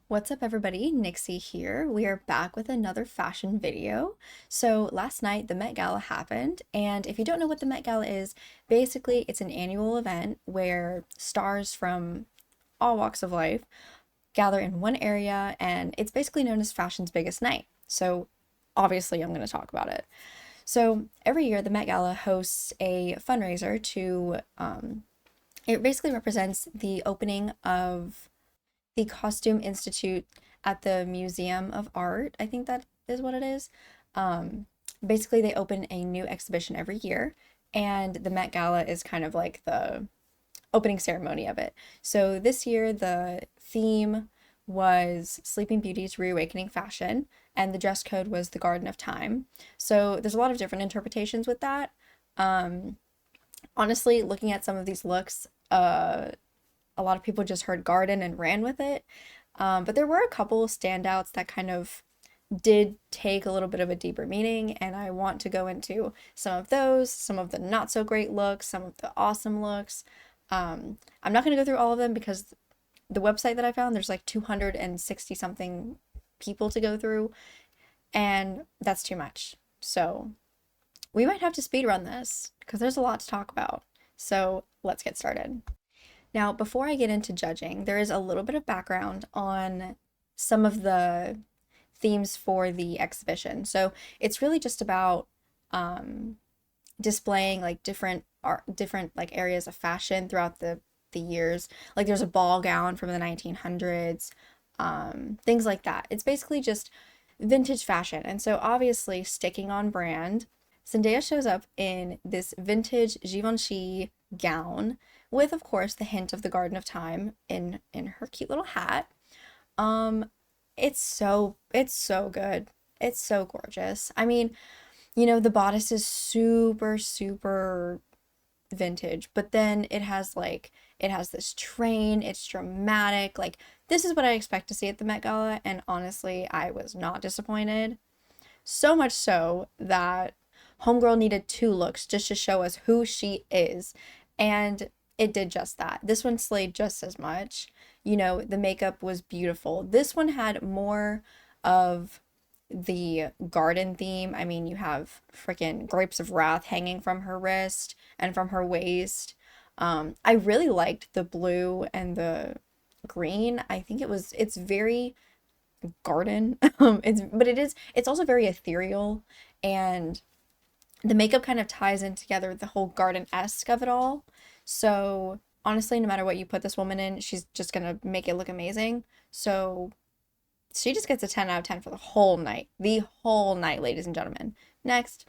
What's up, everybody? Nixie here. We are back with another fashion video. So last night the Met Gala happened, and if you don't know what the Met Gala is, basically it's an annual event where stars from all walks of life gather in one area, and it's basically known as fashion's biggest night. So obviously I'm going to talk about it. So every year the Met Gala hosts a fundraiser it basically represents the opening of the Costume Institute at the Museum of Art. I think that is what it is. Um, Basically, they open a new exhibition every year, and the Met Gala is kind of like the opening ceremony of it. So this year, the theme was Sleeping Beauty's Reawakening Fashion, and the dress code was the Garden of Time. So there's a lot of different interpretations with that. Um, Honestly, looking at some of these looks, a lot of people just heard garden and ran with it. But there were a couple standouts that kind of did take a little bit of a deeper meaning, and I want to go into some of those, some of the not so great looks, some of the awesome looks. I'm not going to go through all of them because the website that I found, there's like 260 something people to go through, and that's too much. So we might have to speed run this because there's a lot to talk about. So let's get started. Now, before I get into judging, there is a little bit of background on some of the themes for the exhibition. So it's really just about um, displaying like different art, different like areas of fashion throughout the years. Like there's a ball gown from the 1900s, things like that. It's basically just vintage fashion. And so obviously sticking on brand, Zendaya shows up in this vintage Givenchy gown with, of course, the hint of the Garden of Time in her cute little hat. Um, it's so good. It's so gorgeous. I mean, the bodice is super, super vintage, but then it has this train, it's dramatic. Like this is what I expect to see at the Met Gala, and honestly, I was not disappointed. So much so that Homegirl needed two looks just to show us who she is. And it did just that. This one slayed just as much. The makeup was beautiful. This one had more of the garden theme. I mean, you have freaking grapes of wrath hanging from her wrist and from her waist. I really liked the blue and the green. I think it's very garden. It's also very ethereal, and the makeup kind of ties in together with the whole garden-esque of it all. So honestly, no matter what you put this woman in, she's just gonna make it look amazing. So she just gets a 10 out of 10 for the whole night. The whole night, ladies and gentlemen. Next.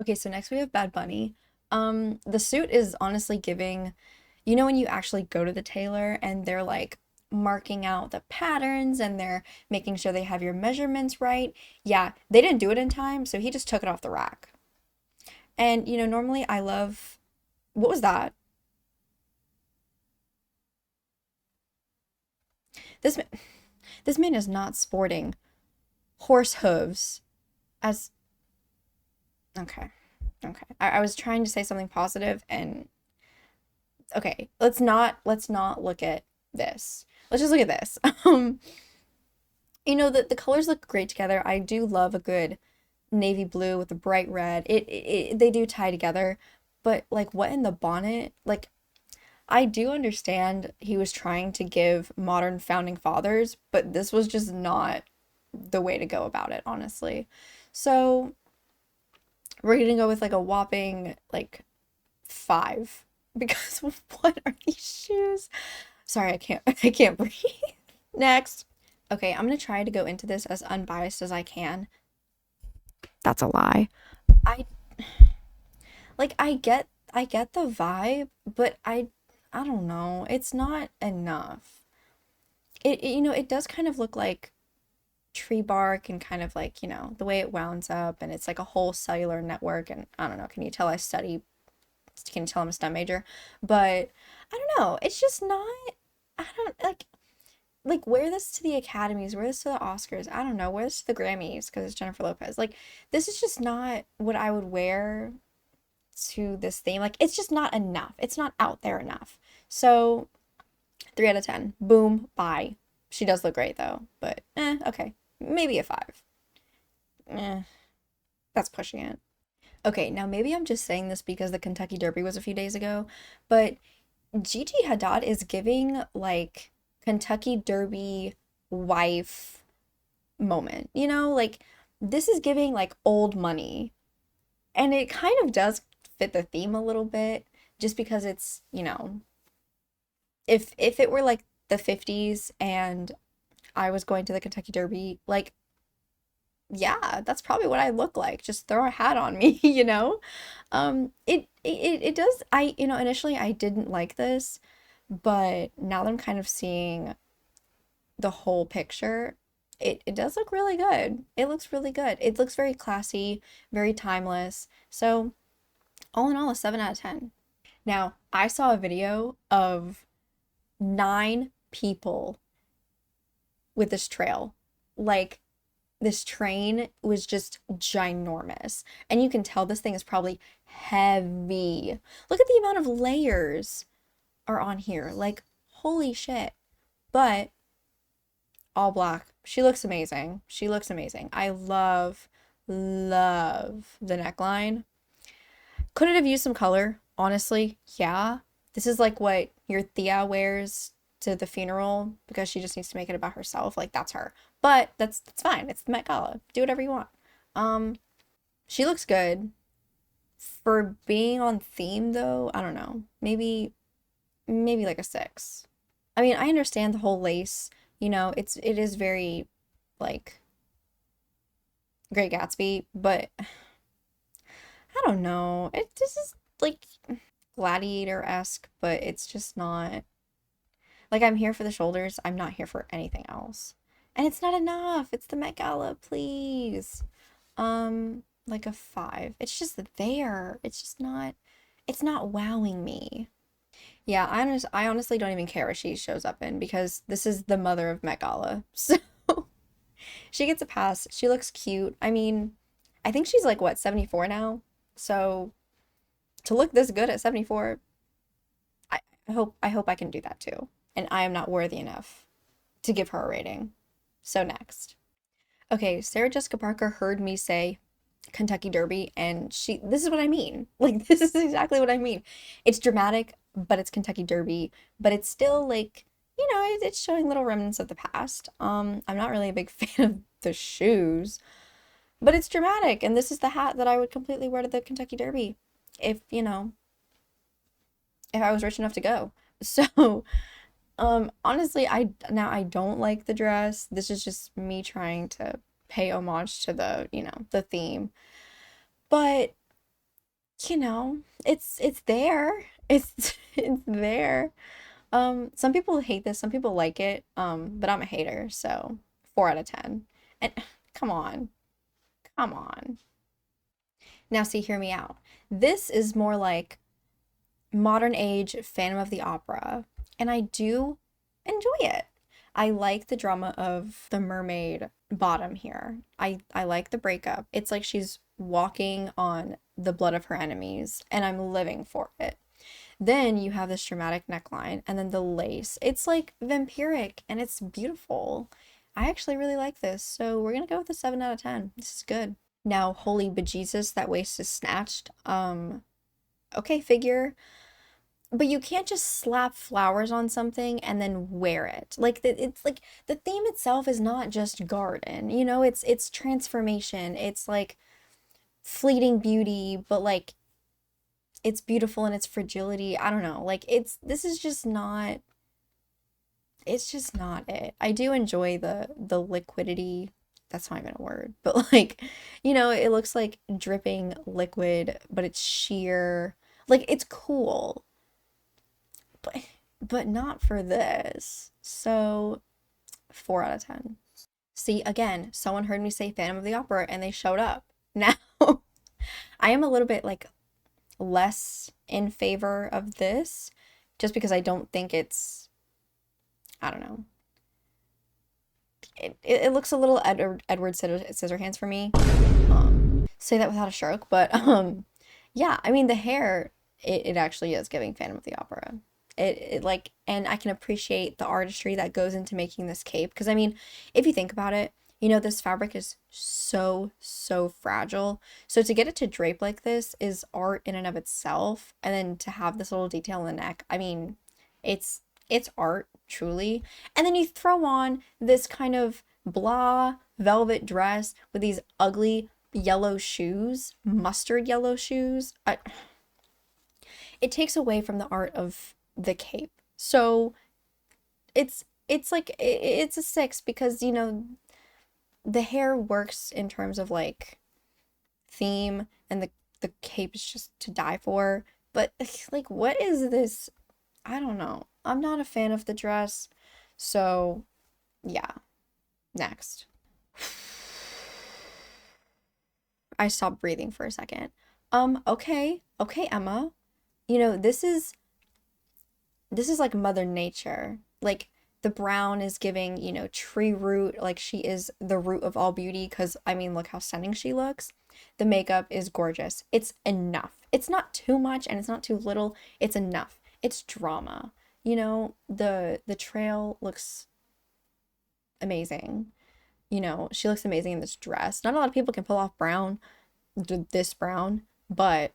Okay, so next we have Bad Bunny. The suit is honestly giving, when you actually go to the tailor and they're like marking out the patterns and they're making sure they have your measurements right. Yeah, they didn't do it in time, so he just took it off the rack. And normally I love, what was that? This ma- this man is not sporting horse hooves as okay. Okay. I was trying to say something positive, and okay, let's not look at this. Let's just look at this. The colors look great together. I do love a good navy blue with a bright red. They do tie together, but like what in the bonnet? Like I do understand he was trying to give modern founding fathers, but this was just not the way to go about it, honestly. So we're gonna go with like a whopping like five because what are these shoes? Sorry, I can't I can't breathe. Next. Okay, I'm gonna try to go into this as unbiased as I can. That's a lie. I I get the vibe, but I don't know. It's not enough. It does kind of look like tree bark and kind of like, the way it wounds up, and it's like a whole cellular network, and I don't know, can you tell I'm a STEM major? But I don't know. It's just not I don't like wear this to the academies, wear this to the Oscars. I don't know, wear this to the Grammys because it's Jennifer Lopez. Like this is just not what I would wear to this theme. Like it's just not enough. It's not out there enough. So 3 out of 10. Boom, bye. She does look great though, but okay. Maybe a 5. Eh, that's pushing it. Okay, now maybe I'm just saying this because the Kentucky Derby was a few days ago, but Gigi Hadid is giving like Kentucky Derby wife moment. Like this is giving like old money. And it kind of does fit the theme a little bit just because it's, if it were like the 50s and I was going to the Kentucky Derby, like yeah, that's probably what I look like. Just throw a hat on me, you know? It does initially I didn't like this, but now that I'm kind of seeing the whole picture, it does look really good. It looks really good. It looks very classy, very timeless. So, all in all, a 7 out of 10. Now, I saw a video of 9 people with this trail. Like, this train was just ginormous. And you can tell this thing is probably heavy. Look at the amount of layers are on here. Like, holy shit. But all black. She looks amazing. She looks amazing. I love, love the neckline. Could it have used some color? Honestly, yeah. This is like what your Thea wears to the funeral because she just needs to make it about herself. Like that's her. But that's fine. It's the Met Gala. Do whatever you want. She looks good. For being on theme though, I don't know. Maybe like a 6. I mean, I understand the whole lace, it is very like Great Gatsby, but I don't know. This is like gladiator-esque, but it's just not like I'm here for the shoulders. I'm not here for anything else. And it's not enough. It's the Met Gala, please. Like a 5. It's just there. It's not wowing me. Yeah, I honestly don't even care what she shows up in because this is the mother of Met Gala. So she gets a pass. She looks cute. I mean, I think she's like what, 74 now? So to look this good at 74, I hope I can do that too. And I am not worthy enough to give her a rating. So next. Okay, Sarah Jessica Parker heard me say Kentucky Derby and this is what I mean. Like this is exactly what I mean. It's dramatic, but it's Kentucky Derby, but it's still like, it's showing little remnants of the past. I'm not really a big fan of the shoes, but it's dramatic and this is the hat that I would completely wear to the Kentucky Derby if, if I was rich enough to go. So, honestly, I don't like the dress. This is just me trying to pay homage to the theme. But, it's there. It's there. Some people hate this, some people like it. But I'm a hater, so 4 out of 10. And come on. Come on. Now see, hear me out. This is more like modern age Phantom of the Opera, and I do enjoy it. I like the drama of the mermaid bottom here. I like the breakup. It's like she's walking on the blood of her enemies, and I'm living for it. Then you have this dramatic neckline, and then the lace. It's like vampiric, and it's beautiful. I actually really like this, so we're gonna go with a 7 out of 10. This is good. Now, holy bejesus, that waist is snatched. Okay, figure. But you can't just slap flowers on something and then wear it. Like it's like the theme itself is not just garden, it's transformation. It's like fleeting beauty, but like it's beautiful in its fragility. I don't know. Like it's just not it. I do enjoy the liquidity. That's not even a word, but like, it looks like dripping liquid, but it's sheer. Like it's cool. But not for this. So 4 out of 10. See, again, someone heard me say Phantom of the Opera and they showed up. Now, I am a little bit like less in favor of this just because I don't think I don't know. It looks a little Edward Scissorhands for me. Say that without a stroke, but yeah, I mean the hair, it actually is giving Phantom of the Opera. It like, and I can appreciate the artistry that goes into making this cape. Because I mean, if you think about it, this fabric is so, so fragile. So to get it to drape like this is art in and of itself. And then to have this little detail in the neck, I mean, it's it's art, truly. And then you throw on this kind of blah velvet dress with these ugly yellow shoes, mustard yellow shoes. It takes away from the art of the cape. So it's like it's a six because the hair works in terms of like theme, and the cape is just to die for. But like, what is this? I don't know. I'm not a fan of the dress. So yeah, next. I stopped breathing for a second. Okay, Emma. This is like Mother Nature. Like the brown is giving, tree root, like she is the root of all beauty, because I mean, look how stunning she looks. The makeup is gorgeous. It's enough. It's not too much and it's not too little. It's enough. It's drama. The trail looks amazing. She looks amazing in this dress. Not a lot of people can pull off brown, this brown, but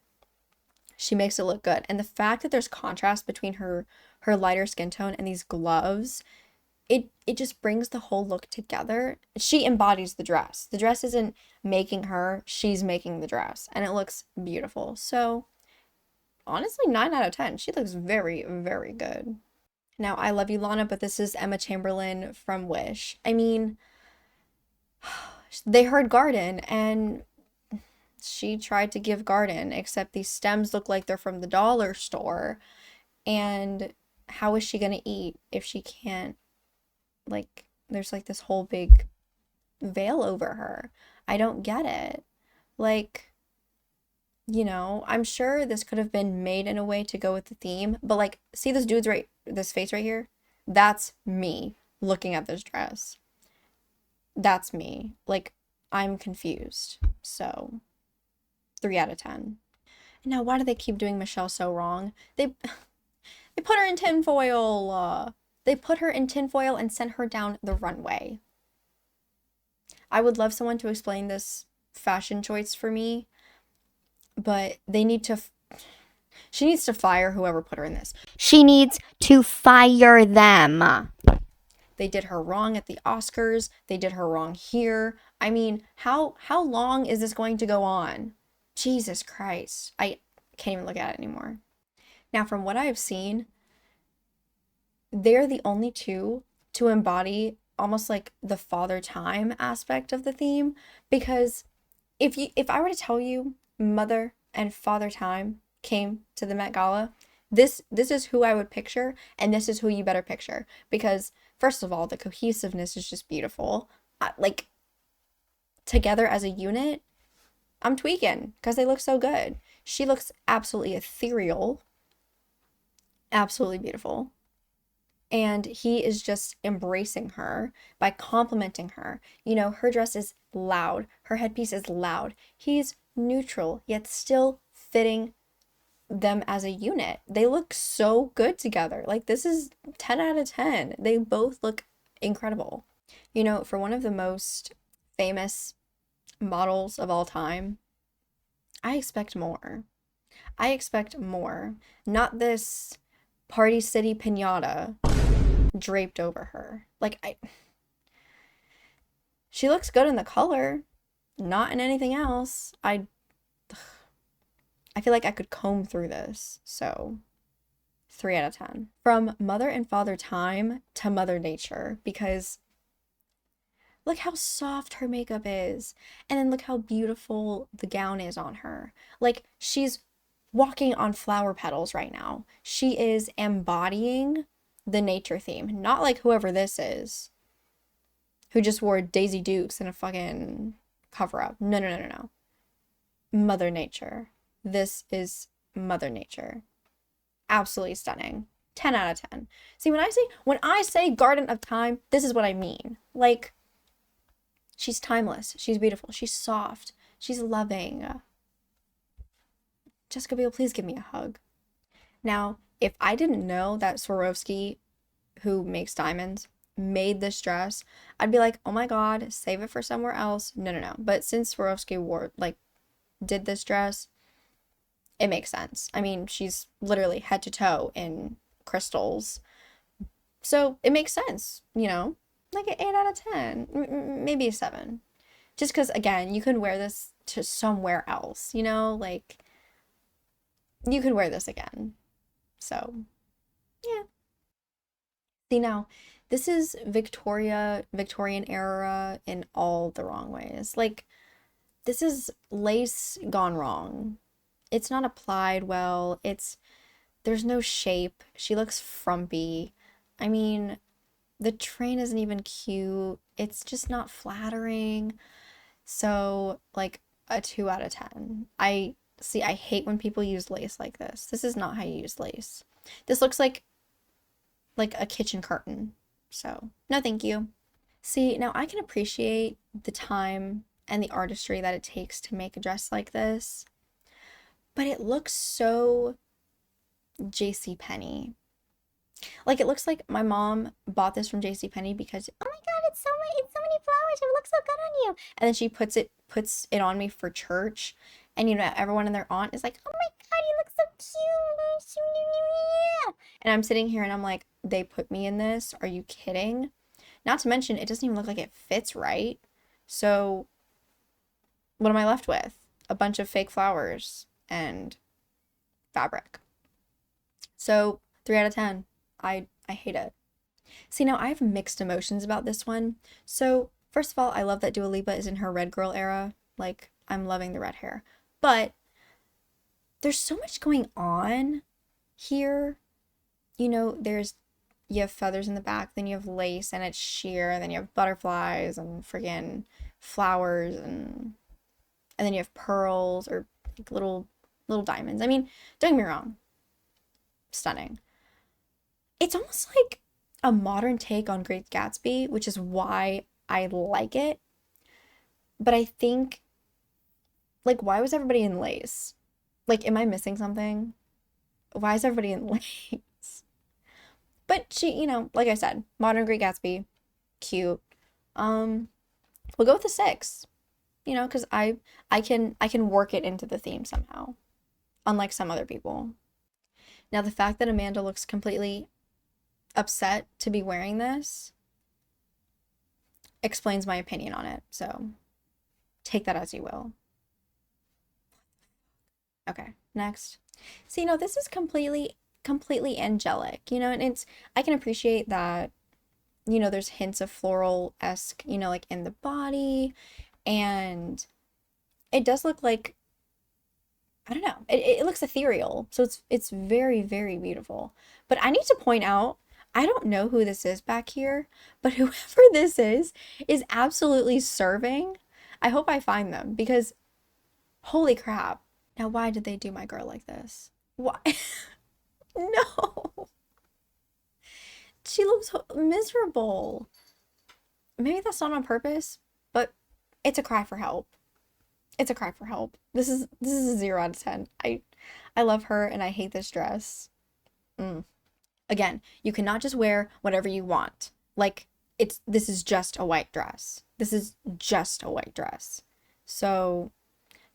she makes it look good. And the fact that there's contrast between her lighter skin tone and these gloves, it just brings the whole look together. She embodies the dress. The dress isn't making her, she's making the dress, and it looks beautiful. So honestly, 9 out of 10. She looks very, very good. Now, I love you, Lana, but this is Emma Chamberlain from Wish. I mean, they heard garden and she tried to give garden, except these stems look like they're from the dollar store. And how is she going to eat if she can't, like, there's like this whole big veil over her? I don't get it. Like, I'm sure this could have been made in a way to go with the theme, but like, see this face right here? That's me looking at this dress. That's me. Like, I'm confused. So, 3 out of 10. Now, why do they keep doing Michelle so wrong? They put her in tinfoil. They put her in tinfoil and sent her down the runway. I would love someone to explain this fashion choice for me, but she needs to fire whoever put her in this. She needs to fire them. They did her wrong at the Oscars. They did her wrong here. I mean, how long is this going to go on? Jesus Christ. I can't even look at it anymore. Now, from what I have seen, they're the only two to embody almost like the father time aspect of the theme, because if I were to tell you mother and father time came to the Met Gala, this is who I would picture, and this is who you better picture, because first of all, the cohesiveness is just beautiful. Like, together as a unit, I'm tweaking because they look so good. She looks absolutely ethereal, absolutely beautiful. And he is just embracing her by complimenting her. Her dress is loud. Her headpiece is loud. He's neutral, yet still fitting them as a unit. They look so good together. Like, this is 10 out of 10. They both look incredible. For one of the most famous models of all time, I expect more. I expect more. Not this Party City piñata draped over her. Like, she looks good in the color, not in anything else. I feel like I could comb through this. So 3 out of 10. From Mother and Father Time to Mother Nature, because look how soft her makeup is. And then look how beautiful the gown is on her. Like, she's walking on flower petals right now. She is embodying the nature theme. Not like whoever this is, who just wore Daisy Dukes in a fucking cover-up. No. Mother Nature. This is Mother Nature. Absolutely stunning. 10 out of 10. See, when I say Garden of Time, this is what I mean. Like, she's timeless. She's beautiful. She's soft. She's loving. Jessica Biel, please give me a hug. Now, if I didn't know that Swarovski, who makes diamonds, made this dress, I'd be like, oh my God, save it for somewhere else. No, no, no. But since Swarovski did this dress, it makes sense. I mean, she's literally head to toe in crystals. So it makes sense, like an 8 out of 10, maybe a 7. Just because, again, you could wear this to somewhere else, like you could wear this again. So, yeah. See, now, this is Victorian era in all the wrong ways. Like, this is lace gone wrong. It's not applied well. There's no shape. She looks frumpy. I mean, the train isn't even cute. It's just not flattering. So, like a 2 out of 10. I hate when people use lace like this. This is not how you use lace. This looks like a kitchen curtain. So, no thank you. See, now I can appreciate the time and the artistry that it takes to make a dress like this, but it looks so JC Penney. Like it looks like my mom bought this from JC Penney because oh my God, it's so many flowers. It looks so good on you. And then she puts it on me for church. And everyone and their aunt is like, "Oh my God, you look so cute." And I'm sitting here and I'm like, "They put me in this? Are you kidding?" Not to mention it doesn't even look like it fits right. So what am I left with? A bunch of fake flowers and fabric. So 3 out of 10. I hate it. See, now I have mixed emotions about this one. So, first of all, I love that Dua Lipa is in her red girl era. Like, I'm loving the red hair. But there's so much going on here. You have feathers in the back, then you have lace and it's sheer, and then you have butterflies and friggin' flowers and then you have pearls or like little diamonds. I mean, don't get me wrong. Stunning. It's almost like a modern take on Great Gatsby, which is why I like it. But I think, like, why was everybody in lace? Like, am I missing something? Why is everybody in lace? But she, like I said, modern Great Gatsby, cute. Um, we'll go with a 6, because I can work it into the theme somehow, unlike some other people. Now, the fact that Amanda looks completely upset to be wearing this explains my opinion on it. So take that as you will. Okay, next. So, this is completely angelic, and I can appreciate that, there's hints of floral-esque, like in the body, and it does look like, I don't know, it looks ethereal. So it's very, very beautiful. But I need to point out, I don't know who this is back here, but whoever this is absolutely serving. I hope I find them because holy crap. Now, why did they do my girl like this? Why? No. She looks miserable. Maybe that's not on purpose, but it's a cry for help. It's a cry for help. This is a 0 out of 10. I love her and I hate this dress. Mm. Again, you cannot just wear whatever you want. Like this is just a white dress. This is just a white dress. So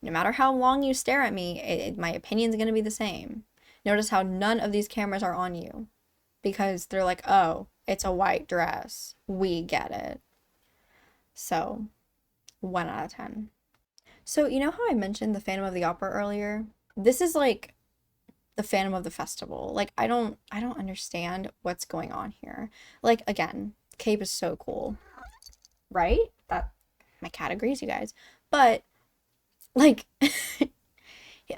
no matter how long you stare at me, my opinion's going to be the same. Notice how none of these cameras are on you because they're like, oh, it's a white dress. We get it. So 1 out of 10. So you know how I mentioned the Phantom of the Opera earlier? This is like the Phantom of the Festival. Like I don't understand what's going on here. Like again, cape is so cool. Right? That my cat agrees, you guys. But like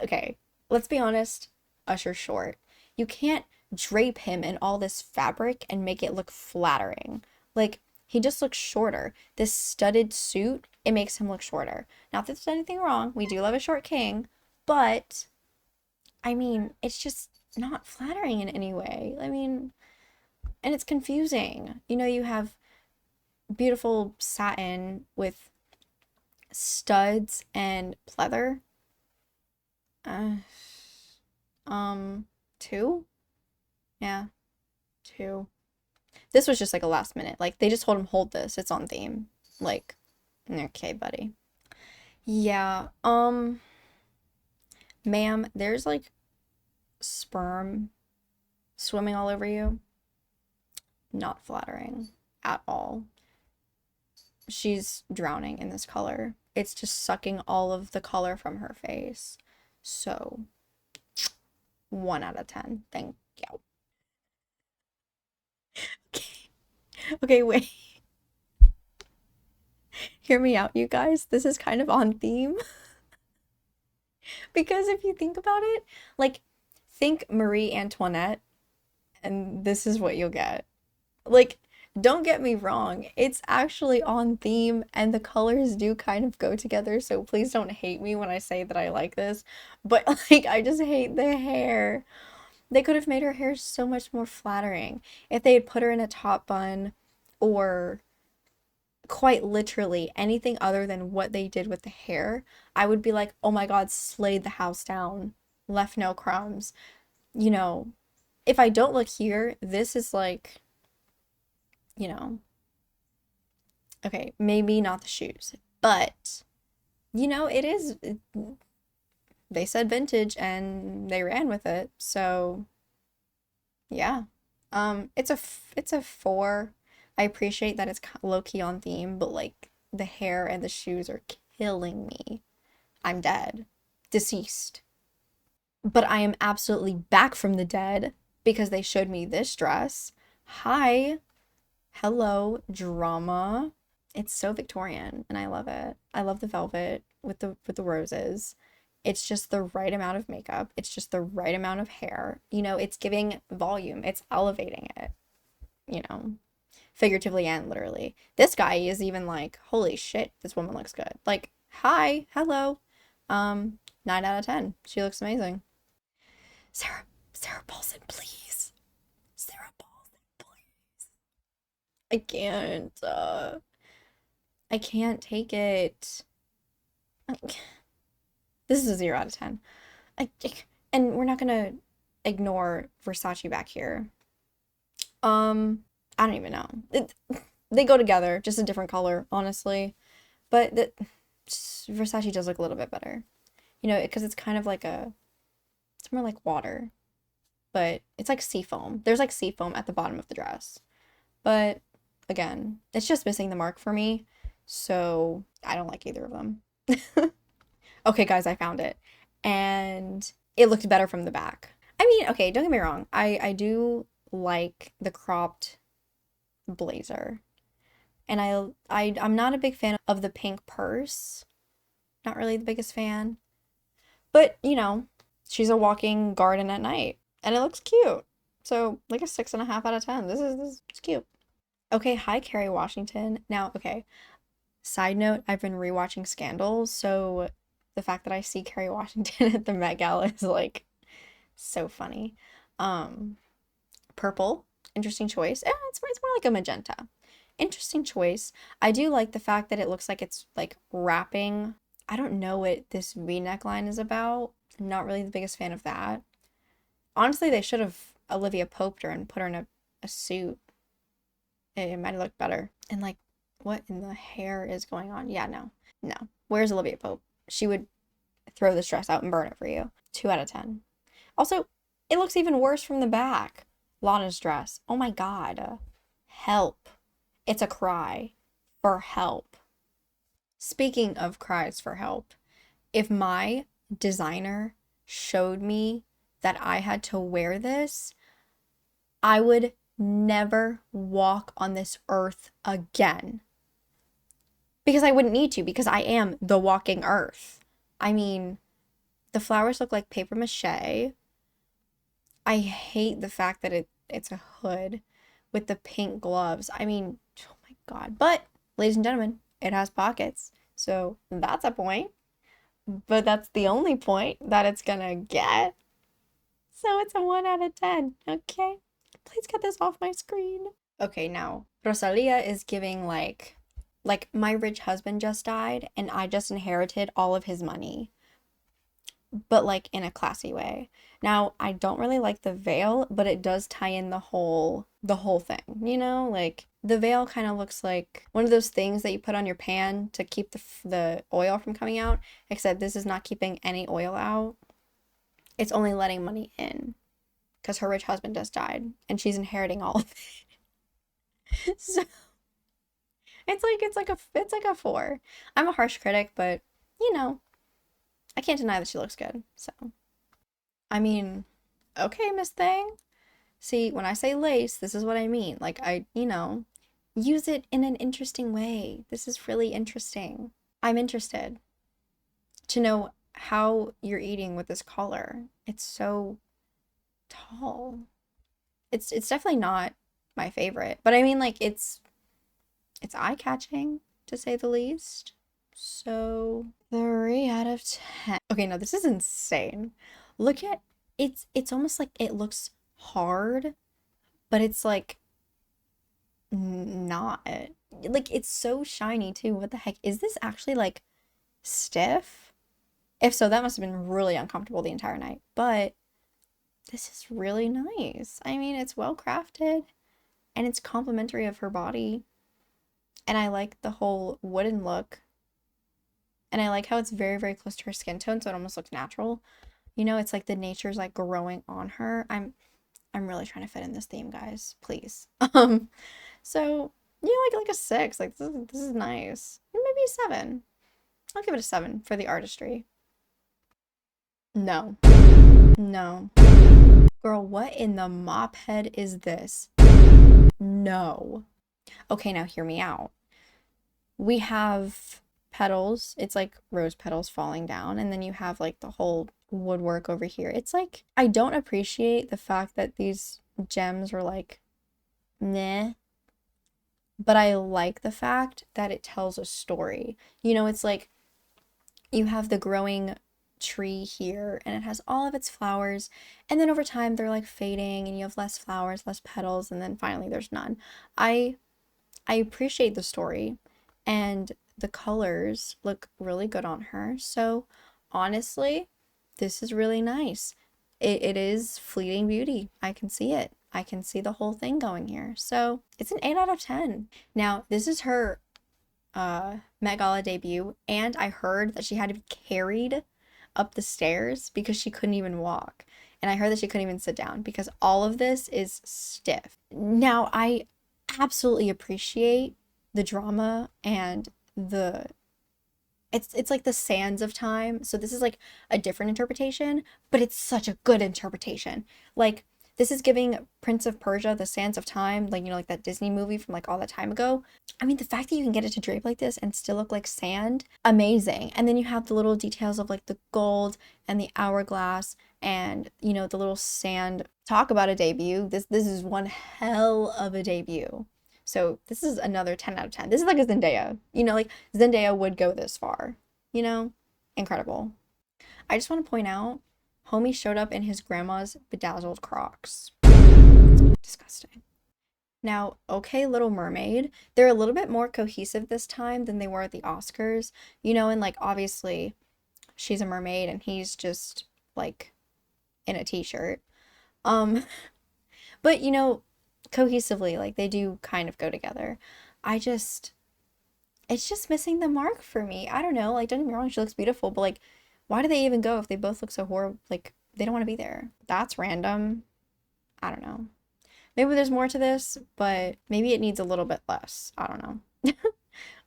okay, let's be honest, Usher's short. You can't drape him in all this fabric and make it look flattering. Like he just looks shorter. This studded suit, it makes him look shorter. Not that there's anything wrong. We do love a short king, but I mean, it's just not flattering in any way. I mean, and it's confusing. You have beautiful satin with studs and pleather. Uh, 2. Yeah, two. This was just like a last minute. Like they just told him hold this. It's on theme. Like, okay, buddy. Yeah. Ma'am, there's like sperm swimming all over you. Not flattering at all. She's drowning in this color. It's just sucking all of the color from her face. So, 1 out of 10. Thank you. Okay. Okay, wait. Hear me out, you guys. This is kind of on theme because if you think about it, like think Marie Antoinette and this is what you'll get. Like, don't get me wrong, it's actually on theme and the colors do kind of go together, so please don't hate me when I say that I like this. But like, I just hate the hair. They could have made her hair so much more flattering if they had put her in a top bun or quite literally anything other than what they did with the hair. I would be like, oh my God, slayed the house down, left no crumbs. You know, if I don't look here, this is like, you know, okay, maybe not the shoes, but it is. They said vintage and they ran with it. So, yeah. It's a 4. I appreciate that it's low key on theme, but like the hair and the shoes are killing me. I'm dead. Deceased. But I am absolutely back from the dead because they showed me this dress. Hi. Hello, drama. It's so Victorian and I love it. I love the velvet with the roses. It's just the right amount of makeup. It's just the right amount of hair. It's giving volume. It's elevating it, you know, figuratively and literally. This guy is even like, holy shit, this woman looks good. Like, hi, hello. 9 out of 10. She looks amazing. Sarah Paulson, please. Sarah Paulson, please. I can't. I can't take it. This is a 0 out of 10. I, and we're not gonna ignore Versace back here. I don't even know. They go together, just a different color, honestly. But Versace does look a little bit better. Because it's kind of like it's more like water, but it's like sea foam. There's like sea foam at the bottom of the dress. But again, it's just missing the mark for me. So I don't like either of them. Okay, guys, I found it. And it looked better from the back. I mean, okay, don't get me wrong. I do like the cropped blazer. And I'm not a big fan of the pink purse. Not really the biggest fan. But, she's a walking garden at night. And it looks cute. So, like a 6.5 out of 10. This is cute. Okay, hi, Kerry Washington. Now, okay, side note, I've been rewatching Scandal, so the fact that I see Kerry Washington at the Met Gala is like so funny. Um, Purple, interesting choice. It's more like a magenta. Interesting choice. I do like the fact that it looks like it's like wrapping. I don't know what this V neckline is about. I'm not really the biggest fan of that. Honestly, they should have Olivia Poped her and put her in a suit. It might have looked better. And like, what in the hair is going on? Yeah, no. No. Where's Olivia Pope? She would throw this dress out and burn it for you. 2 out of 10. Also, it looks even worse from the back. Lana's dress. Oh my God. Help. It's a cry for help. Speaking of cries for help, if my designer showed me that I had to wear this, I would never walk on this earth again. Because I wouldn't need to, because I am the walking earth. I mean, the flowers look like paper mache. I hate the fact that it's a hood with the pink gloves. I mean, oh my God. But, ladies and gentlemen, it has pockets. So that's a point. But that's the only point that it's gonna get. So it's a 1 out of 10. Okay? Please get this off my screen. Okay, now, Rosalia is giving like my rich husband just died and I just inherited all of his money. but like in a classy way. Now, I don't really like the veil, but it does tie in the whole thing, you know? Like the veil kind of looks like one of those things that you put on your pan to keep the oil from coming out, except this is not keeping any oil out. It's only letting money in because her rich husband just died and she's inheriting all of it. So it's like a 4. I'm a harsh critic, but you know, I can't deny that she looks good. So, I mean, okay, Miss Thing. See, when I say lace, this is what I mean. Like, use it in an interesting way. This is really interesting. I'm interested to know how you're eating with this collar. It's so tall. It's definitely not my favorite, but I mean, like, it's eye-catching to say the least. So, 3 out of 10. Okay, no, this is insane. Look at it's almost like it looks hard, but it's like not. Like it's so shiny too. What the heck? Is this actually like stiff? If so, that must have been really uncomfortable the entire night. But this is really nice. I mean, it's well crafted and it's complimentary of her body. And I like the whole wooden look. And I like how it's very, very close to her skin tone, so it almost looks natural. You know, it's like the nature's like growing on her. I'm really trying to fit in this theme, guys. Please. So like a 6. Like this is nice. Maybe a 7. I'll give it a 7 for the artistry. No. No. Girl, what in the mop head is this? No. Okay, now hear me out. We have petals. It's like rose petals falling down, and then you have like the whole woodwork over here. It's like I don't appreciate the fact that these gems are like meh, but I like the fact that it tells a story. It's like you have the growing tree here and it has all of its flowers, and then over time they're like fading and you have less flowers, less petals, and then finally there's none. I appreciate the story, and the colors look really good on her. So honestly, this is really nice. It is fleeting beauty. I can see it. I can see the whole thing going here. So it's an 8 out of 10. Now, this is her Met Gala debut, and I heard that she had to be carried up the stairs because she couldn't even walk. And I heard that she couldn't even sit down because all of this is stiff. Now, I absolutely appreciate the drama and the it's like the sands of time. So this is like a different interpretation, but it's such a good interpretation. Like this is giving Prince of Persia, the Sands of Time, like like that Disney movie from like all that time ago. I mean, the fact that you can get it to drape like this and still look like sand, amazing. And then you have the little details of like the gold and the hourglass and the little sand. Talk about a debut. This is one hell of a debut. So this is another 10 out of 10. This is like a Zendaya. Like Zendaya would go this far. Incredible. I just want to point out, homie showed up in his grandma's bedazzled Crocs. Disgusting. Now, okay, Little Mermaid, they're a little bit more cohesive this time than they were at the Oscars. And like obviously she's a mermaid and he's just like in a t-shirt. Um, but cohesively, like they do kind of go together. I just it's just missing the mark for me. I don't know. Like, don't get me wrong, she looks beautiful, but like, why do they even go if they both look so horrible? Like, they don't want to be there. That's random. I don't know. Maybe there's more to this, but maybe it needs a little bit less. I don't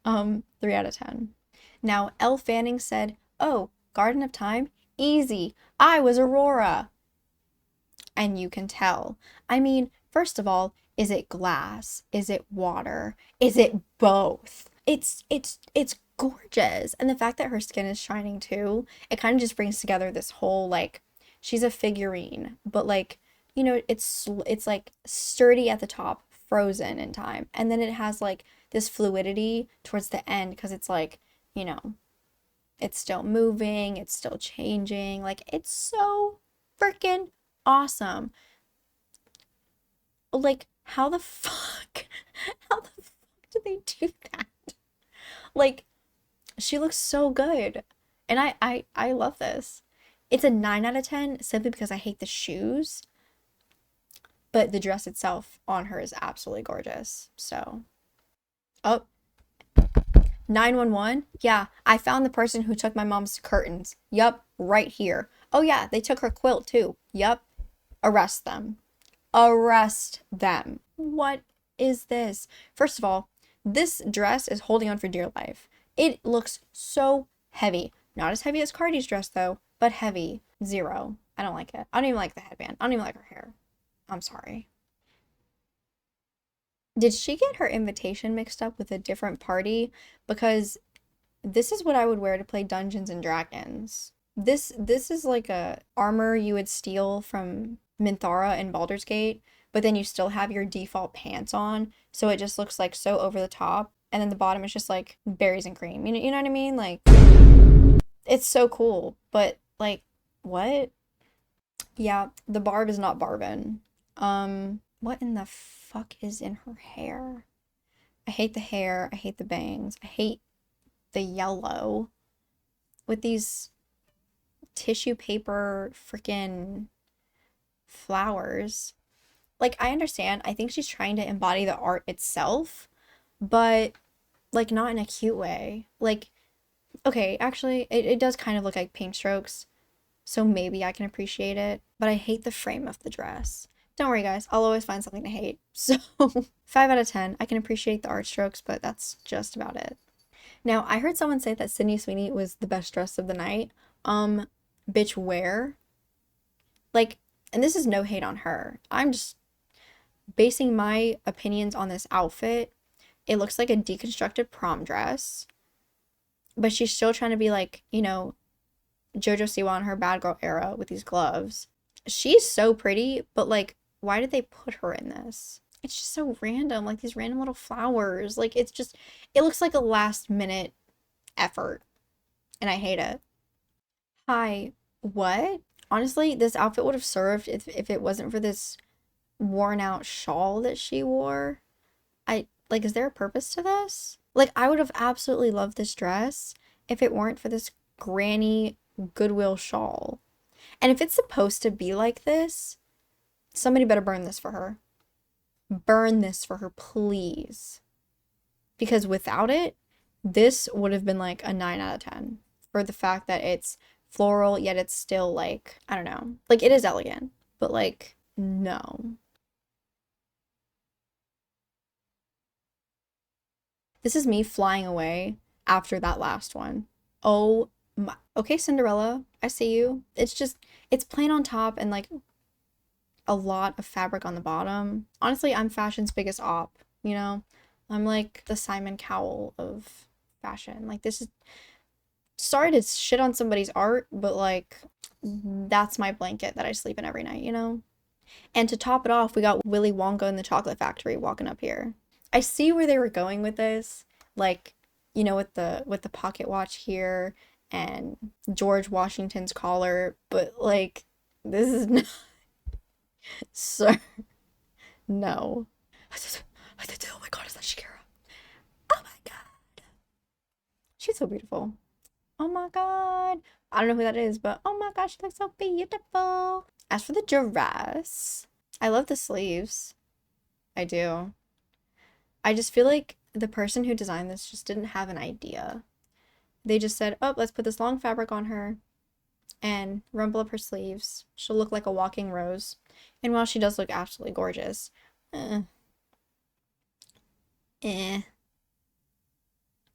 know. 3 out of 10. Now, Elle Fanning said, "Oh, Garden of Time? Easy. I was Aurora." And you can tell. I mean, first of all, is it glass? Is it water? Is it both? It's gorgeous. And the fact that her skin is shining too, it kind of just brings together this whole like she's a figurine, but like, it's like sturdy at the top, frozen in time. And then it has like this fluidity towards the end because it's like, you know, it's still moving, it's still changing. Like it's so freaking awesome. Like how the fuck how the fuck did they do that? Like she looks so good. And I love this. It's a 9 out of 10 simply because I hate the shoes, but the dress itself on her is absolutely gorgeous. So, oh, 911? Yeah, I found the person who took my mom's curtains. Yup, right here. Oh, yeah, they took her quilt too. Yup, arrest them. Arrest them. What is this? First of all, this dress is holding on for dear life. It looks so heavy. Not as heavy as Cardi's dress, though, but heavy. Zero. I don't like it. I don't even like the headband. I don't even like her hair. I'm sorry. Did she get her invitation mixed up with a different party? Because this is what I would wear to play Dungeons and Dragons. This is like a armor you would steal from Minthara and Baldur's Gate, but then you still have your default pants on, so it just looks like so over the top, and then the bottom is just like berries and cream. You know what I mean? Like it's so cool, but like what? Yeah, the barb is not barbin. What in the fuck is in her hair? I hate the hair. I hate the bangs. I hate the yellow with these tissue paper freaking flowers. Like, I understand. I think she's trying to embody the art itself, but like not in a cute way. Like, okay, actually, it does kind of look like paint strokes, so maybe I can appreciate it, but I hate the frame of the dress. Don't worry, guys, I'll always find something to hate. So, 5 out of 10. I can appreciate the art strokes, but that's just about it. Now, I heard someone say that Sydney Sweeney was the best dress of the night. Um, bitch, where? Like, and this is no hate on her. I'm just basing my opinions on this outfit. It looks like a deconstructed prom dress, but she's still trying to be like, JoJo Siwa in her bad girl era with these gloves. She's so pretty, but like, why did they put her in this? It's just so random, like these random little flowers. Like, it looks like a last minute effort, and I hate it. Hi, what? Honestly, this outfit would have served if it wasn't for this worn out shawl that she wore. Is there a purpose to this? Like, I would have absolutely loved this dress if it weren't for this granny Goodwill shawl. And if it's supposed to be like this, somebody better burn this for her. Burn this for her, please. Because without it, this would have been like a 9 out of 10 for the fact that it's floral, yet it's still like, I don't know. Like, it is elegant, but like, no. This is me flying away after that last one. Oh my. Okay, Cinderella, I see you. It's plain on top and like a lot of fabric on the bottom. Honestly, I'm fashion's biggest op, you know? I'm like the Simon Cowell of fashion. Like, this is sorry to shit on somebody's art, but like, that's my blanket that I sleep in every night, you know? And to top it off, we got Willy Wonka in the Chocolate Factory walking up here. I see where they were going with this, like, with the pocket watch here and George Washington's collar, but like, this is not, sir, no. Oh my god, is that Shakira? Oh my god, she's so beautiful. Oh my god, I don't know who that is, but oh my god, she looks so beautiful. As for the dress, I love the sleeves. I do. I just feel like the person who designed this just didn't have an idea. They just said, oh, let's put this long fabric on her and rumple up her sleeves. She'll look like a walking rose. And while she does look absolutely gorgeous, eh, eh.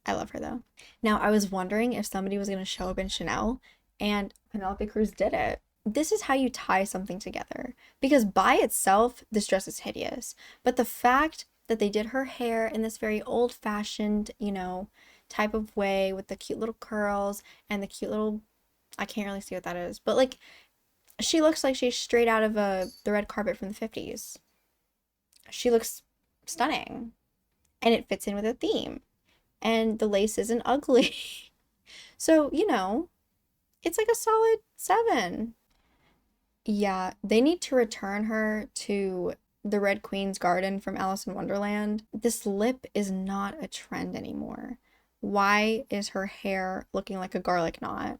I love her though. Now, I was wondering if somebody was going to show up in Chanel, and Penelope Cruz did it. This is how you tie something together. Because by itself, this dress is hideous. But the fact that they did her hair in this very old-fashioned, type of way with the cute little curls and the cute little, I can't really see what that is, but like, she looks like she's straight out of the red carpet from the 50s. She looks stunning. And it fits in with a theme. And the lace isn't ugly. So, it's like a solid 7. Yeah, they need to return her to the Red Queen's Garden from Alice in Wonderland. This lip is not a trend anymore. Why is her hair looking like a garlic knot?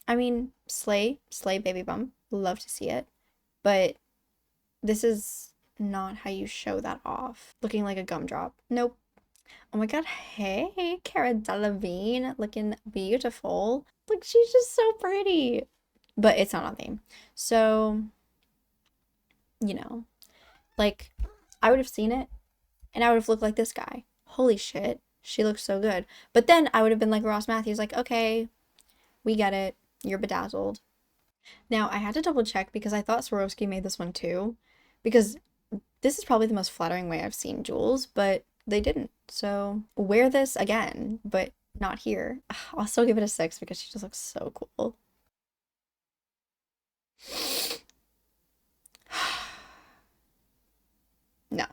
I mean, slay baby bump. Love to see it. But this is not how you show that off. Looking like a gumdrop. Nope. Oh my god, hey, Cara Delevingne, looking beautiful. Like, she's just so pretty. But it's not on theme. So, you know, like, I would have seen it and I would have looked like this guy. Holy shit, she looks so good. But then I would have been like Ross Matthews, like, okay, we get it. You're bedazzled. Now, I had to double check because I thought Swarovski made this one too. Because this is probably the most flattering way I've seen jewels, but they didn't. So wear this again, but not here. I'll still give it a 6 because she just looks so cool. No.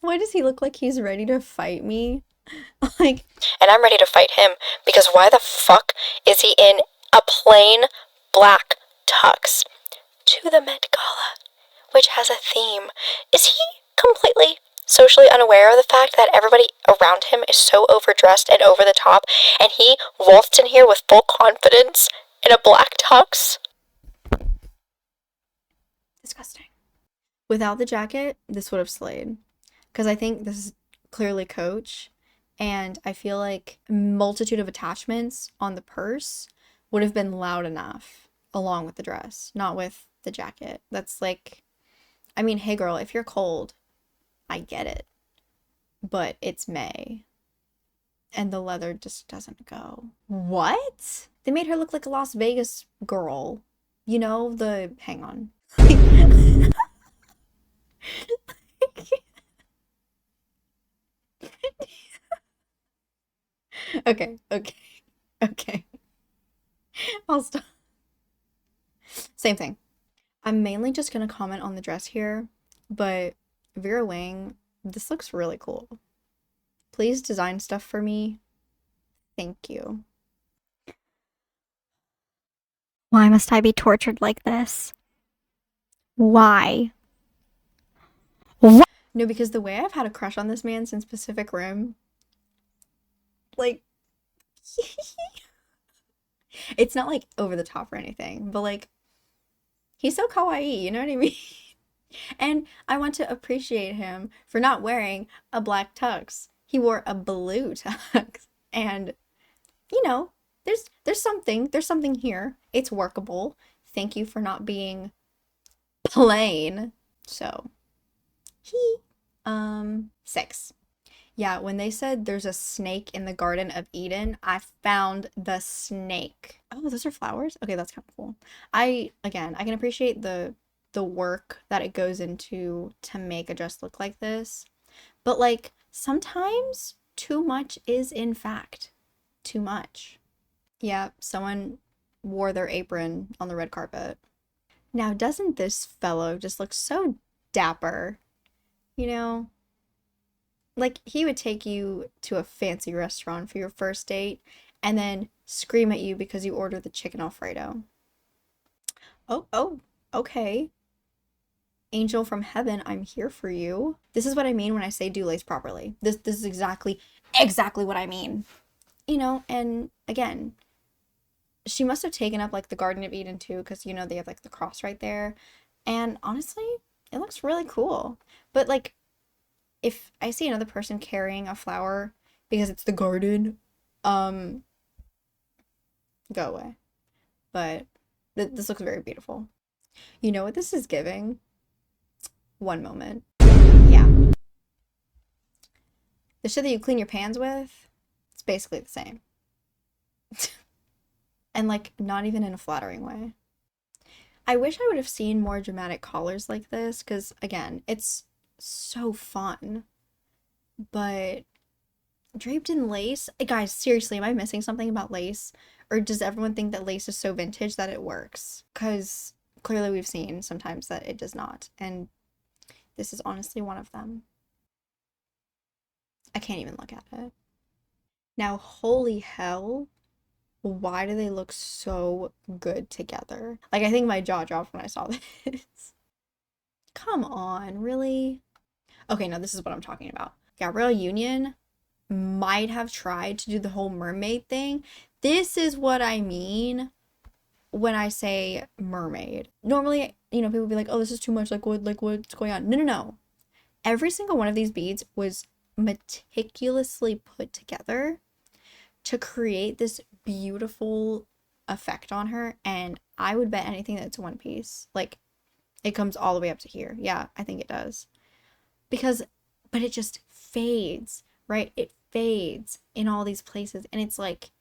Why does he look like he's ready to fight me? Like, and I'm ready to fight him because why the fuck is he in a plain black tux to the Met Gala, which has a theme? Is he completely socially unaware of the fact that everybody around him is so overdressed and over the top, and he waltzed in here with full confidence in a black tux? disgusting. Without the jacket, this would have slayed. Because I think this is clearly Coach, and I feel like a multitude of attachments on the purse would have been loud enough along with the dress, not with the jacket. That's like, I mean, hey girl, if you're cold, I get it. But it's May. And the leather just doesn't go. What? They made her look like a Las Vegas girl. You know, hang on. Okay, okay, okay. I'll stop. Same thing. I'm mainly just gonna comment on the dress here, but Vera Wang, this looks really cool. Please design stuff for me. Thank you. Why must I be tortured like this? Why? No, because the way I've had a crush on this man since Pacific Rim, like, it's not like over the top or anything, but like, he's so kawaii, you know what I mean? And I want to appreciate him for not wearing a black tux. He wore a blue tux. And you know, there's something here. It's workable. Thank you for not being plain. So, he 6. Yeah, when they said there's a snake in the Garden of Eden, I found the snake. Oh, those are flowers? Okay, that's kind of cool. I can appreciate the work that it goes into to make a dress look like this. But like sometimes too much is in fact too much. Yeah, someone wore their apron on the red carpet. Now, doesn't this fellow just look so dapper? You know, like he would take you to a fancy restaurant for your first date and then scream at you because you ordered the chicken Alfredo. Oh, okay. Angel from heaven, I'm here for you. This is what I mean when I say do lace properly. This is exactly what I mean. You know, and again, she must have taken up like the Garden of Eden too, because you know they have like the cross right there. And honestly, it looks really cool. But like if I see another person carrying a flower because it's the garden, um, go away. But this looks very beautiful. You know what this is giving? One moment. Yeah. The shit that you clean your pans with, it's basically the same. And like not even in a flattering way. I wish I would have seen more dramatic collars like this because again, it's so fun. But draped in lace, guys, seriously, am I missing something about lace? Or does everyone think that lace is so vintage that it works? Because clearly we've seen sometimes that it does not. And this is honestly one of them. I can't even look at it. Now, holy hell, why do they look so good together? Like, I think my jaw dropped when I saw this. Come on, really? Okay, no, this is what I'm talking about. Gabrielle Union, might have tried to do the whole mermaid thing. This is what I mean when I say mermaid. Normally, people will be like, oh, this is too much, like what's going on? No, no, no. Every single one of these beads was meticulously put together to create this beautiful effect on her, and I would bet anything that it's one piece. Like, it comes all the way up to here. Yeah, I think it does. But it just fades, right? It fades in all these places, and it's like,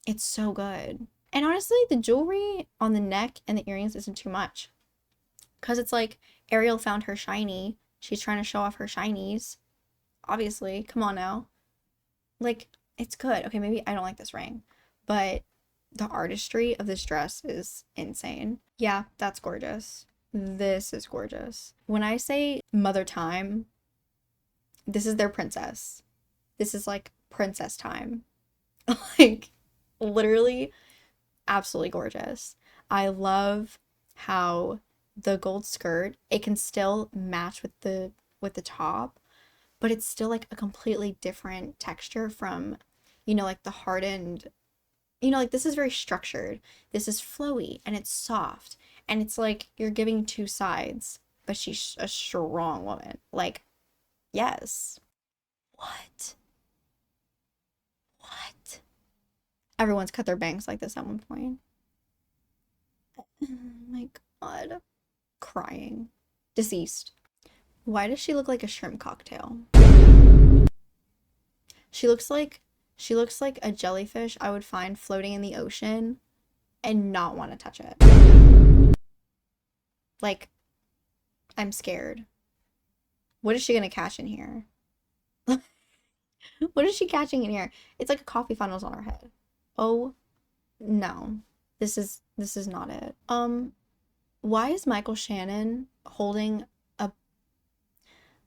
it's so good. And honestly, the jewelry on the neck and the earrings isn't too much. Because it's like, Ariel found her shiny. She's trying to show off her shinies. Obviously, come on now. Like, it's good. Okay, maybe I don't like this ring, but the artistry of this dress is insane. Yeah, that's gorgeous. This is gorgeous. When I say Mother Time, this is their princess. This is like princess time. Like, literally, absolutely gorgeous. I love how the gold skirt, it can still match with the top, but it's still like a completely different texture from, like the hardened, like this is very structured. This is flowy and it's soft. And it's like you're giving two sides, but she's a strong woman. Like, yes. What? What? Everyone's cut their bangs like this at one point. Oh my God. Crying. Deceased. Why does she look like a shrimp cocktail? She looks like a jellyfish I would find floating in the ocean and not want to touch it. Like, I'm scared. What is she gonna catch in here? What is she catching in here? It's like a coffee funnels on her head. Oh no. This is not it. Why is Michael Shannon holding a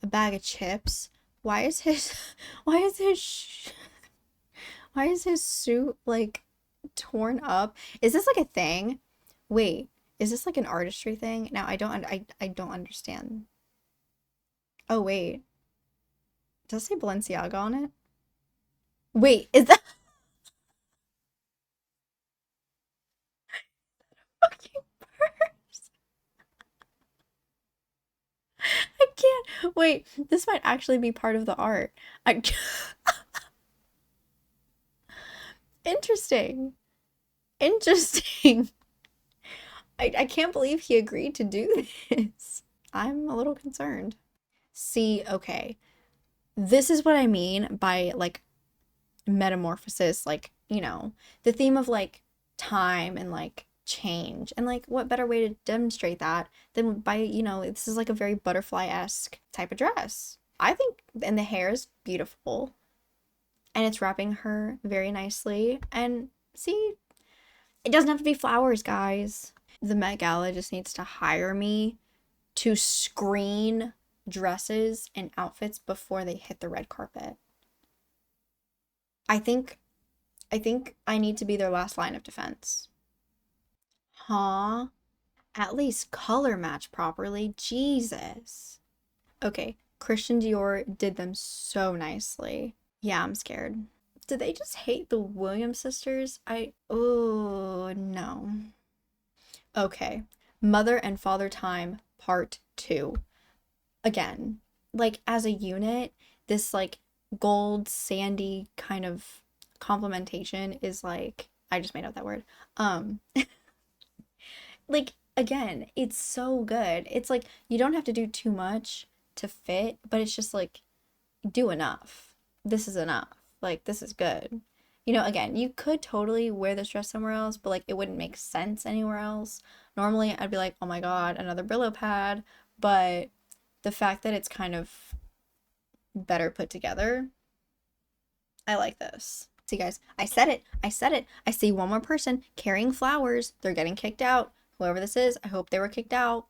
bag of chips? Why is his why is his why is his suit like torn up? Is this like a thing? Wait, is this like an artistry thing? Now I don't understand. Oh wait. Does it say Balenciaga on it? Wait, is that fucking purse? I can't. Wait, this might actually be part of the art. I Interesting. Interesting. I can't believe he agreed to do this. I'm a little concerned. See, okay. This is what I mean by like metamorphosis, like, the theme of like time and like change. And like, what better way to demonstrate that than by, this is like a very butterfly-esque type of dress. I think, and the hair is beautiful. And it's wrapping her very nicely. And see, it doesn't have to be flowers, guys. The Met Gala just needs to hire me to screen dresses and outfits before they hit the red carpet. I think I need to be their last line of defense. Huh? At least color match properly. Jesus. Okay, Christian Dior did them so nicely. Yeah, I'm scared. Did they just hate the Williams sisters? Oh, no. Okay. Mother and Father Time Part 2. Again, like as a unit, this like gold sandy kind of complementation is like, I just made up that word. Like, again, it's so good. It's like you don't have to do too much to fit, but it's just like, do enough. This is enough. Like, this is good. Again, you could totally wear this dress somewhere else, but like it wouldn't make sense anywhere else. Normally, I'd be like, oh my God, another Brillo pad. But the fact that it's kind of better put together, I like this. See, guys, I said it. I said it. I see one more person carrying flowers. They're getting kicked out. Whoever this is, I hope they were kicked out.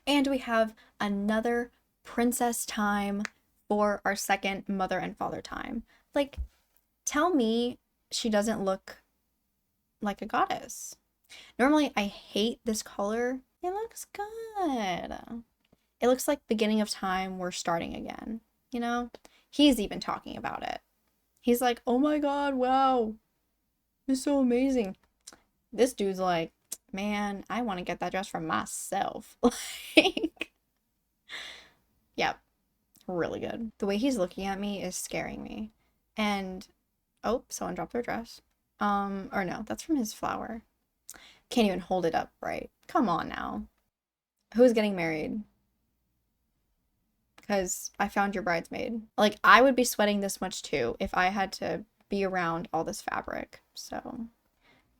And we have another princess time for our second mother and father time. Like, tell me she doesn't look like a goddess. Normally, I hate this color. It looks good. It looks like beginning of time, we're starting again. He's even talking about it. He's like, oh my god, wow, it's so amazing. This dude's like, man, I want to get that dress for myself. Like, yeah, really good. The way he's looking at me is scaring me. And oh, someone dropped their dress. Or no, that's from his flower. Can't even hold it up right. Come on now. Who's getting married? Because I found your bridesmaid. Like, I would be sweating this much too if I had to be around all this fabric. So,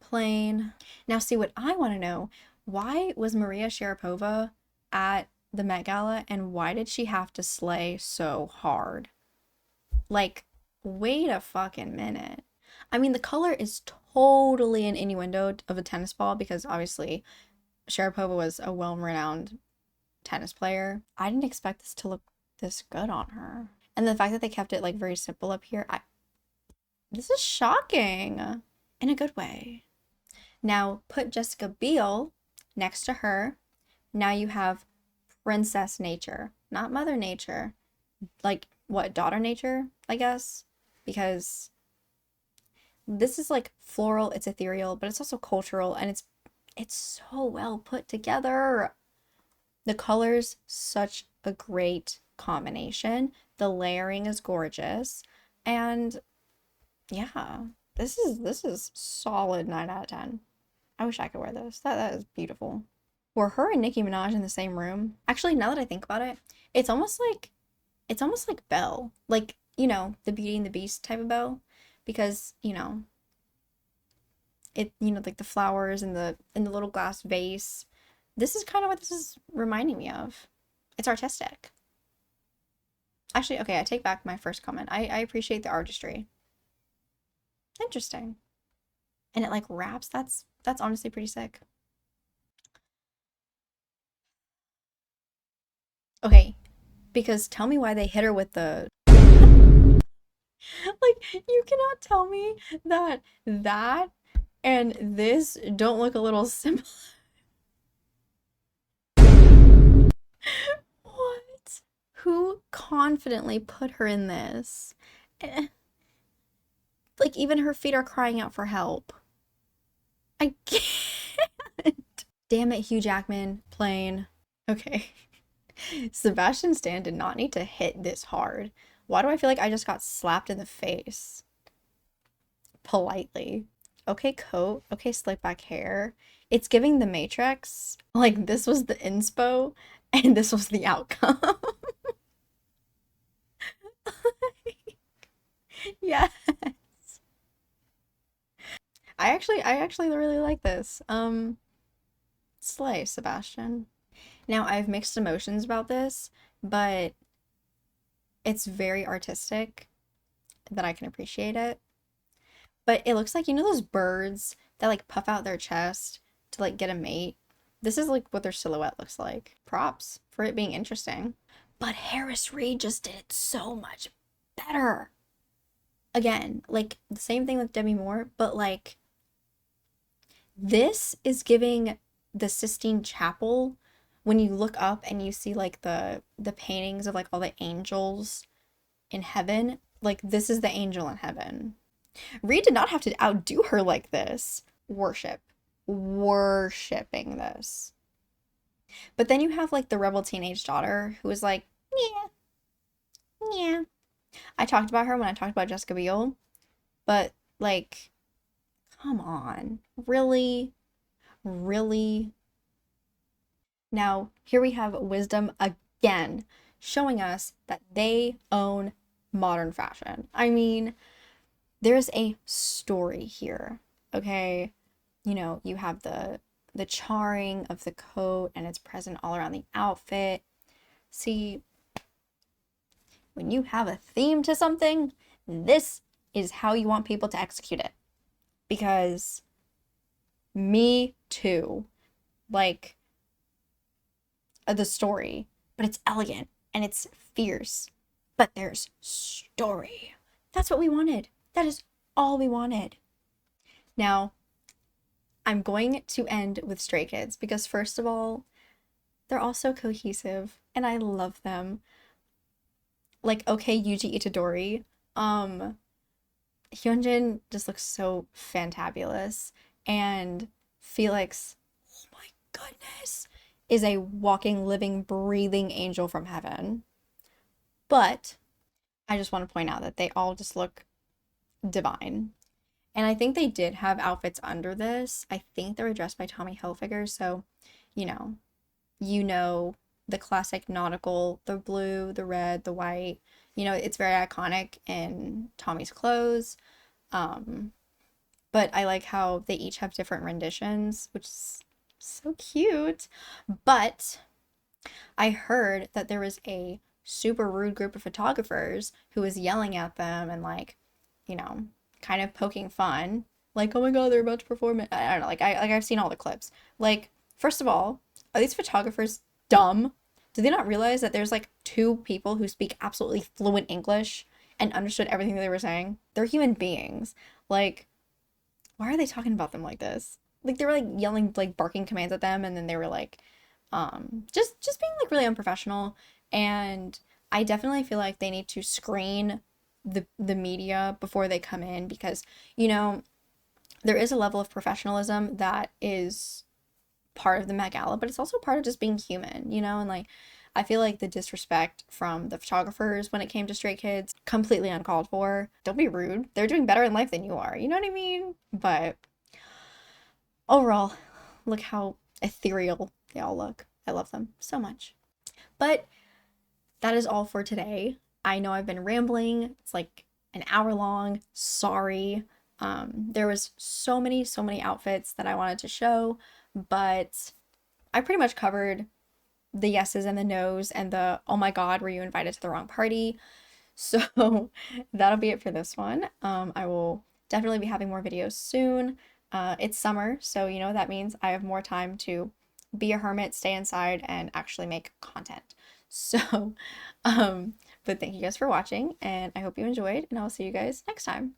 plain. Now, see what I want to know. Why was Maria Sharapova at the Met Gala and why did she have to slay so hard? Like, wait a fucking minute. I mean, the color is totally an innuendo of a tennis ball because obviously Sharapova was a well-renowned tennis player. I didn't expect this to look this good on her. And the fact that they kept it like very simple up here, this is shocking in a good way. Now put Jessica Biel next to her. Now you have Princess Nature, not Mother Nature. Like what, Daughter Nature, I guess? Because this is like floral, it's ethereal, but it's also cultural and it's so well put together. The colors, such a great combination. The layering is gorgeous. And yeah, this is solid 9 out of 10. I wish I could wear this. That is beautiful. Were her and Nicki Minaj in the same room? Actually, now that I think about it, it's almost like Belle. Like, you know, the Beauty and the Beast type of Belle. Because, you know, like the flowers and the little glass vase. This is kind of what this is reminding me of. It's artistic. Actually, okay, I take back my first comment. I appreciate the artistry. Interesting. And it like wraps. That's honestly pretty sick. Okay, because tell me why they hit her with the like you cannot tell me that and this don't look a little similar. What? Who confidently put her in this? Eh, like even her feet are crying out for help. I can't. Damn it, Hugh Jackman, plain. Okay. Sebastian Stan did not need to hit this hard. Why do I feel like I just got slapped in the face? Politely. Okay, coat. Okay, slick back hair. It's giving the Matrix. Like, this was the inspo, and this was the outcome. Yes. I actually really like this. Slay, Sebastian. Now, I have mixed emotions about this, but it's very artistic that I can appreciate it. But it looks like, you know those birds that like puff out their chest to like get a mate? This is like what their silhouette looks like. Props for it being interesting. But Harris Reed just did it so much better. Again, like the same thing with Demi Moore, but like this is giving the Sistine Chapel when you look up and you see like the paintings of like all the angels in heaven, like this is the angel in heaven. Reed did not have to outdo her like this. Worshipping this. But then you have like the rebel teenage daughter who is like, yeah, yeah. I talked about her when I talked about Jessica Biel, but like, come on, really, really. Now here we have Wisdom again, showing us that they own modern fashion. I mean, there's a story here, okay? You know, you have the charring of the coat and it's present all around the outfit. See, when you have a theme to something, this is how you want people to execute it. Because me too. Like the story, but it's elegant and it's fierce. But there's story. That's what we wanted. That is all we wanted. Now, I'm going to end with Stray Kids because first of all, they're all so cohesive and I love them. Like, okay, Yuji Itadori, Hyunjin just looks so fantabulous, and Felix, oh my goodness, is a walking, living, breathing angel from heaven. But I just want to point out that they all just look divine. And I think they did have outfits under this. I think they were dressed by Tommy Hilfiger, so you know, you know the classic nautical, the blue, the red, the white. It's very iconic in Tommy's clothes. Um, but I like how they each have different renditions, which is so cute. But I heard that there was a super rude group of photographers who was yelling at them and like, you know, kind of poking fun. Like, oh my god, they're about to perform it. I don't know. I've seen all the clips. Like, first of all, are these photographers dumb? Do they not realize that there's like two people who speak absolutely fluent English and understood everything they were saying? They're human beings. Like, why are they talking about them like this? Like they were like yelling, like barking commands at them, and then they were like, just being like really unprofessional. And I definitely feel like they need to screen the media before they come in, because you know there is a level of professionalism that is part of the Met Gala, but it's also part of just being human, and like I feel like the disrespect from the photographers when it came to Stray Kids, completely uncalled for. Don't be rude. They're doing better in life than you are. You know what I mean? But overall, look how ethereal they all look. I love them so much. But that is all for today. I know I've been rambling. It's like an hour long. Sorry. There was so many outfits that I wanted to show, but I pretty much covered the yeses and the nos and the oh my god, were you invited to the wrong party? So that'll be it for this one. I will definitely be having more videos soon. It's summer, so you know what that means. I have more time to be a hermit, stay inside, and actually make content. So, but thank you guys for watching, and I hope you enjoyed, and I'll see you guys next time.